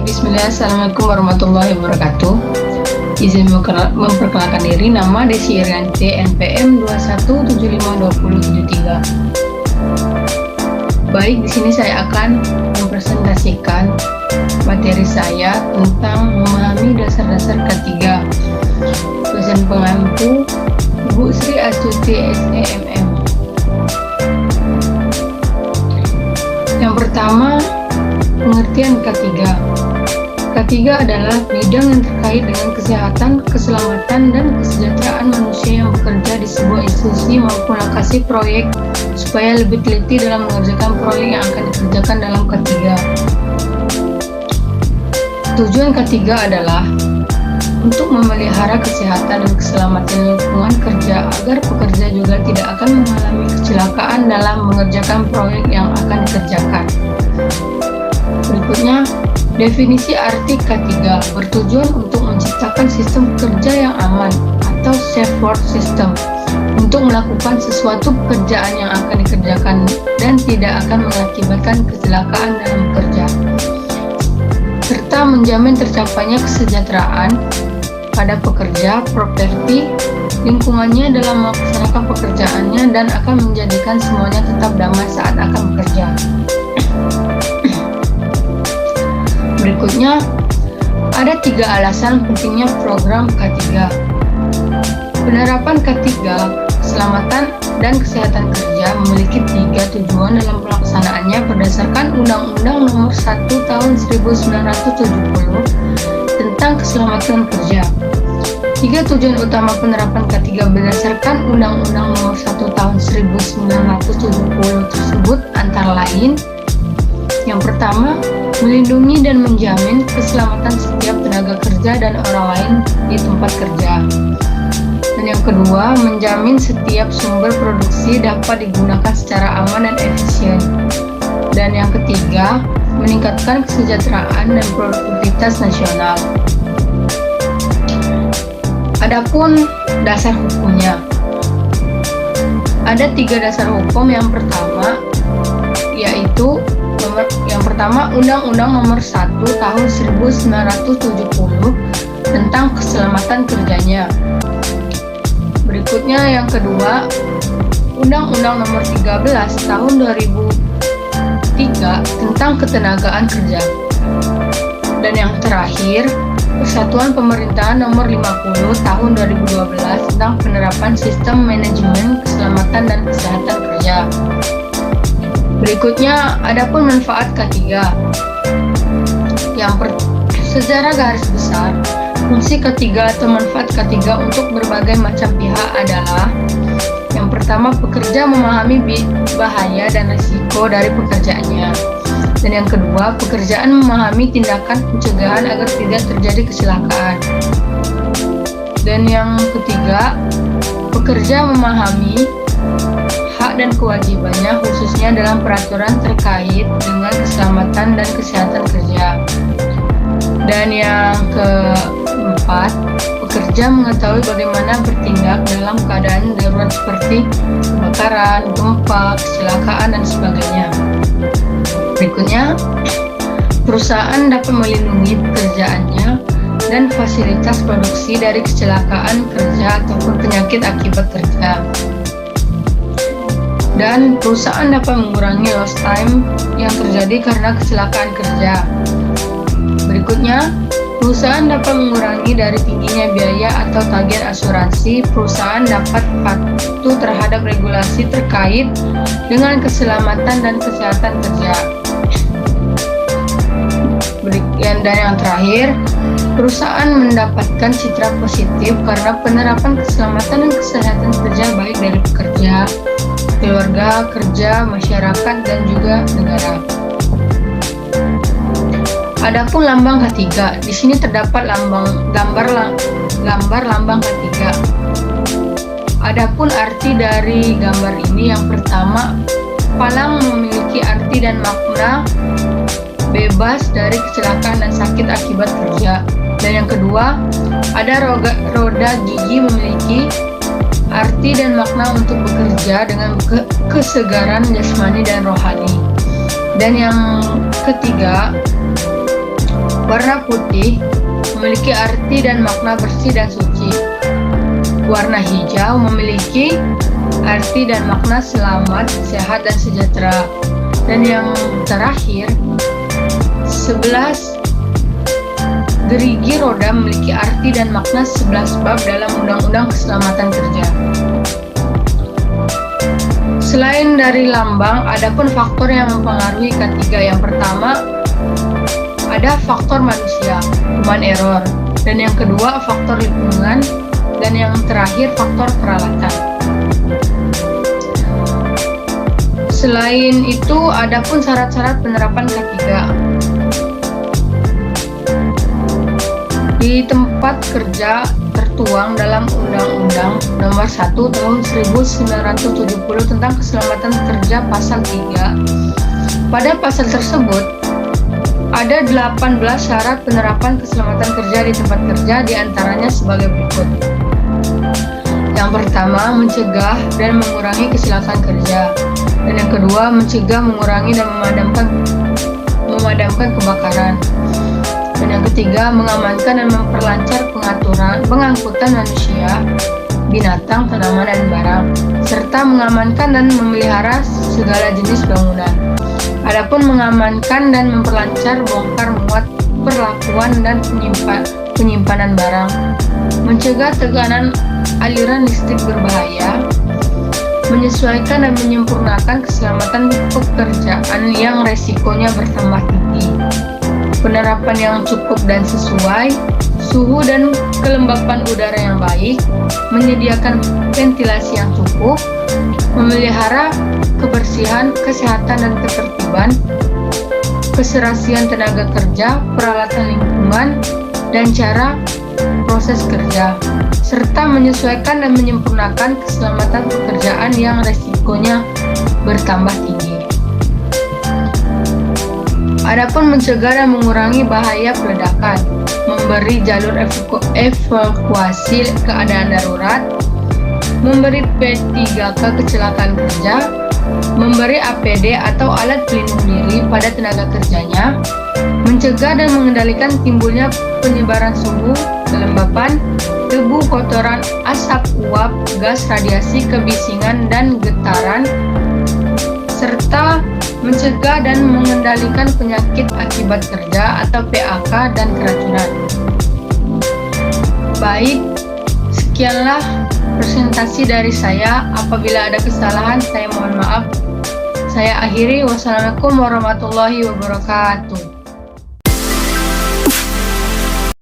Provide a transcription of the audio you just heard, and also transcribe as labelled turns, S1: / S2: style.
S1: Bismillah, Assalamualaikum warahmatullahi wabarakatuh. Izin memperkenalkan diri, nama Desi Irianti, NPM 21752073. Baik, di sini saya akan mempresentasikan materi saya tentang memahami dasar-dasar K3. Dosen pengampu Ibu Sri Astuti SEMM. Yang pertama, pengertian K3. K3 adalah bidang yang terkait dengan kesehatan, keselamatan, dan kesejahteraan manusia yang bekerja di sebuah institusi maupun lokasi proyek supaya lebih teliti dalam mengerjakan proyek yang akan dikerjakan dalam K3. Tujuan K3 adalah untuk memelihara kesehatan dan keselamatan lingkungan kerja agar pekerja juga tidak akan mengalami kecelakaan dalam mengerjakan proyek yang akan dikerjakan. Berikutnya, definisi arti K3 bertujuan untuk menciptakan sistem kerja yang aman atau safe work system untuk melakukan sesuatu pekerjaan yang akan dikerjakan dan tidak akan mengakibatkan kecelakaan dalam bekerja, serta menjamin tercapainya kesejahteraan pada pekerja, properti, lingkungannya dalam melaksanakan pekerjaannya dan akan menjadikan semuanya tetap damai saat akan bekerja. Berikutnya, ada 3 alasan pentingnya program K3. Penerapan K3, keselamatan dan kesehatan kerja memiliki 3 tujuan dalam pelaksanaannya berdasarkan Undang-Undang Nomor 1 Tahun 1970 tentang keselamatan kerja. 3 tujuan utama penerapan K3 berdasarkan Undang-Undang Nomor 1 Tahun 1970 tersebut antara lain: yang pertama, melindungi dan menjamin keselamatan setiap tenaga kerja dan orang lain di tempat kerja. Dan yang kedua, menjamin setiap sumber produksi dapat digunakan secara aman dan efisien. Dan yang ketiga, meningkatkan kesejahteraan dan produktivitas nasional. Adapun dasar hukumnya, ada 3 dasar hukum. Yang pertama yaitu yang pertama, Undang-Undang Nomor 1 Tahun 1970 tentang keselamatan kerjanya. Berikutnya yang kedua, Undang-Undang Nomor 13 Tahun 2003 tentang ketenagaan kerja. Dan yang terakhir, Persatuan Pemerintahan Nomor 50 Tahun 2012 tentang penerapan sistem manajemen keselamatan dan kesehatan kerja. Berikutnya, adapun manfaat K3. Secara garis besar, fungsi K3 atau manfaat K3 untuk berbagai macam pihak adalah: yang pertama, pekerja memahami bahaya dan risiko dari pekerjaannya. Dan yang kedua, pekerjaan memahami tindakan pencegahan agar tidak terjadi kecelakaan. Dan yang ketiga, pekerja memahami hak dan kewajibannya khususnya dalam peraturan terkait dengan keselamatan dan kesehatan kerja. Dan yang keempat, pekerja mengetahui bagaimana bertindak dalam keadaan darurat seperti kebakaran, gempa, kecelakaan, dan sebagainya. Berikutnya, perusahaan dapat melindungi pekerjaannya dan fasilitas produksi dari kecelakaan kerja ataupun penyakit akibat kerja. Dan perusahaan dapat mengurangi lost time yang terjadi karena kecelakaan kerja. Berikutnya, perusahaan dapat mengurangi dari tingginya biaya atau tagihan asuransi. Perusahaan dapat patuh terhadap regulasi terkait dengan keselamatan dan kesehatan kerja. Dan yang terakhir, perusahaan mendapatkan citra positif karena penerapan keselamatan dan kesehatan kerja baik dari pekerja, keluarga kerja, masyarakat, dan juga negara. Adapun lambang K3, di sini terdapat gambar lambang K3. Adapun arti dari gambar ini, yang pertama, palang memiliki arti dan makna bebas dari kecelakaan dan sakit akibat kerja. Dan yang kedua, ada roda gigi memiliki arti dan makna untuk bekerja dengan kesegaran jasmani dan rohani. Dan yang ketiga, Warna putih memiliki arti dan makna bersih dan suci. Warna hijau memiliki arti dan makna selamat, sehat, dan sejahtera. Dan yang terakhir, 11 gerigi roda memiliki arti dan makna 11 bab dalam Undang-Undang Keselamatan Kerja. Selain dari lambang, ada pun faktor yang mempengaruhi K3. Yang pertama, ada faktor manusia, human error. Dan yang kedua, faktor lingkungan. Dan yang terakhir, faktor peralatan. Selain itu, ada pun syarat-syarat penerapan K3. Di tempat kerja tertuang dalam Undang-Undang Nomor 1 Tahun 1970 tentang Keselamatan Kerja Pasal 3. Pada pasal tersebut, ada 18 syarat penerapan keselamatan kerja di tempat kerja, diantaranya sebagai berikut. Yang pertama, mencegah dan mengurangi kecelakaan kerja. Dan yang kedua, mencegah, mengurangi, dan memadamkan kebakaran. Dan yang ketiga, mengamankan dan memperlancar pengangkutan manusia, binatang, tanaman, dan barang, serta mengamankan dan memelihara segala jenis bangunan. Adapun mengamankan dan memperlancar bongkar muat, perlakuan, dan penyimpanan barang, mencegah tekanan aliran listrik berbahaya, menyesuaikan dan menyempurnakan keselamatan pekerjaan yang resikonya bertambah tinggi, penerapan yang cukup dan sesuai, suhu dan kelembapan udara yang baik, menyediakan ventilasi yang cukup, memelihara kebersihan, kesehatan, dan ketertiban, keserasian tenaga kerja, peralatan lingkungan, dan cara proses kerja, serta menyesuaikan dan menyempurnakan keselamatan pekerjaan yang resikonya bertambah tinggi. Adapun mencegah dan mengurangi bahaya peledakan, memberi jalur evakuasi keadaan darurat, memberi P3K kecelakaan kerja, memberi APD atau alat pelindung diri pada tenaga kerjanya, mencegah dan mengendalikan timbulnya penyebaran suhu, kelembapan, debu, kotoran, asap, uap, gas, radiasi, kebisingan, dan getaran, serta mencegah dan mengendalikan penyakit akibat kerja atau PAK dan keracunan. Baik, sekianlah presentasi dari saya. Apabila ada kesalahan, saya mohon maaf. Saya akhiri. Wassalamualaikum warahmatullahi wabarakatuh.